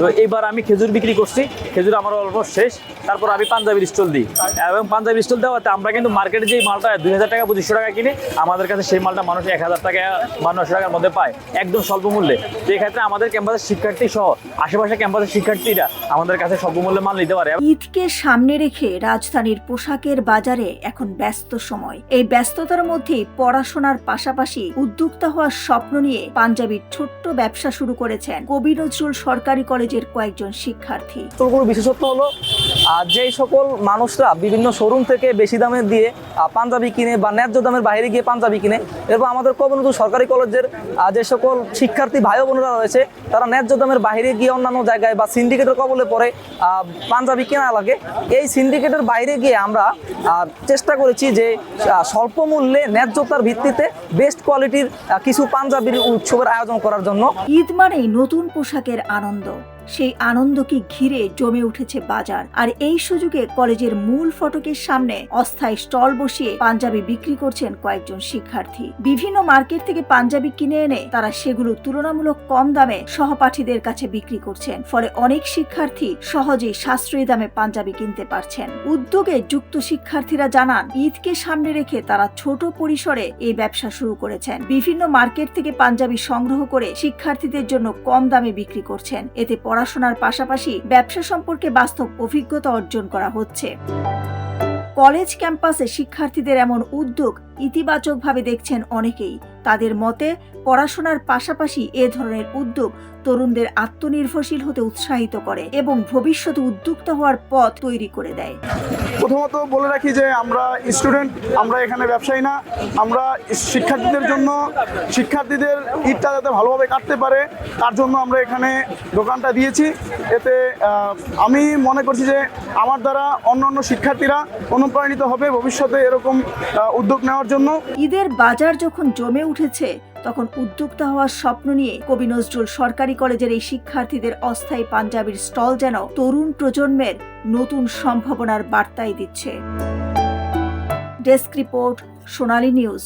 তো এবার আমি খেজুর বিক্রি করছি, খেজুর আমার অলমোস্ট শেষ। তারপর আমি পাঞ্জাবির স্টল দিই, এবং পাঞ্জাবির স্টল দেওয়াতে আমরা কিন্তু মার্কেটে যে মালটা 2000 টাকা 2500 টাকা কিনে, আমাদের কাছে সেই মালটা মানুষ 1000 টাকা 1200 টাকার মধ্যে পায় একদম স্বল্প মূল্যে। তো এক্ষেত্রে আমাদের ক্যাম্পাসের শিক্ষার্থী সহ আশেপাশে ক্যাম্পাসের শিক্ষার্থীরা আমাদের কাছে স্বল্প মূল্যে মাল নিতে পারে। ঈদকে সামনে রেখে রাজধানীর পোশাকের বাজারে এখন ব্যস্ত সময়। এই ব্যস্ততার মধ্যেই পড়াশোনার পাশাপাশি উদ্যোক্তা হওয়ার স্বপ্ন নিয়ে পাঞ্জাবির ছোট্ট ব্যবসা শুরু করেছেন কবি নজরুল সরকারি কলেজের কয়েকজন শিক্ষার্থী। কোনো বিশেষত্ব হলো যেই সকল মানুষরা বিভিন্ন শোরুম থেকে বেশি দামে দিয়ে পাঞ্জাবি কিনে বা ন্যায্য দামের বাইরে গিয়ে পাঞ্জাবি কিনে, এবং আমাদের কবি নজরুল সরকারি কলেজের যে সকল শিক্ষার্থী ভাই বোনেরা রয়েছে তারা ন্যায্য দামের বাইরে গিয়ে অন্যান্য জায়গায় বা সিন্ডিকেটের কবলে পড়ে পাঞ্জাবি কেনা লাগে। এই সিন্ডিকেটের বাইরে গিয়ে আমরা চেষ্টা করেছি যে স্বল্প মূল্যে ন্যায্যতার ভিত্তিতে বেস্ট কোয়ালিটির কিছু পাঞ্জাবির উৎসবের আয়োজন করার জন্য। ঈদ মানেই নতুন পোশাকের আনন্দ, সেই আনন্দকে ঘিরে জমে উঠেছে বাজার। আর এই সুযোগে কলেজের মূল ফটকের সামনে অস্থায়ী স্টল বসিয়ে পাঞ্জাবি বিক্রি করছেন কয়েকজন শিক্ষার্থী। বিভিন্ন মার্কেট থেকে পাঞ্জাবি কিনে এনে তারা সেগুলো তুলনামূলক কম দামে সহপাঠীদের কাছে বিক্রি করছেন। ফলে অনেক শিক্ষার্থী সহজেই সাশ্রয়ী দামে পাঞ্জাবি কিনতে পারছেন। উদ্যোগে যুক্ত শিক্ষার্থীরা জানান, ঈদকে সামনে রেখে তারা ছোট পরিসরে এই ব্যবসা শুরু করেছেন। বিভিন্ন মার্কেট থেকে পাঞ্জাবি সংগ্রহ করে শিক্ষার্থীদের জন্য কম দামে বিক্রি করছেন। এতে পড়াশোনার পাশাপাশি ব্যবসা সম্পর্কে বাস্তব অভিজ্ঞতা অর্জন করা হচ্ছে। কলেজ ক্যাম্পাসে শিক্ষার্থীদের এমন উদ্যোগ ইতিবাচকভাবে দেখছেন অনেকেই। তাদের মতে পড়াশোনার পাশাপাশি এ ধরনের উদ্যোগ তরুণদের আত্মনির্ভরশীল হতে উৎসাহিত করে এবং ভবিষ্যতে উদ্যোক্তা হওয়ার পথ তৈরি করে দেয়। প্রথমত বলে রাখি যে আমরা স্টুডেন্ট, আমরা এখানে ব্যবসায়ী না। আমরা শিক্ষার্থীদের জন্য, শিক্ষার্থীদের ঈদটা যাতে ভালোভাবে কাটতে পারে তার জন্য আমরা এখানে দোকানটা দিয়েছি। এতে আমি মনে করছি যে আমার দ্বারা অন্যান্য শিক্ষার্থীরা অনুপ্রাণিত হবে ভবিষ্যতে এরকম উদ্যোগ নেওয়ার জন্য। ঈদের বাজার যখন জমে উঠেছে তখন উদ্যোক্তা হওয়ার স্বপ্ন নিয়ে কবি নজরুল সরকারি কলেজের এই শিক্ষার্থীদের অস্থায়ী পাঞ্জাবির স্টল যেন তরুণ প্রজন্মের নতুন সম্ভাবনার বার্তাই দিচ্ছে। ডেস্ক রিপোর্ট, সোনালী নিউজ।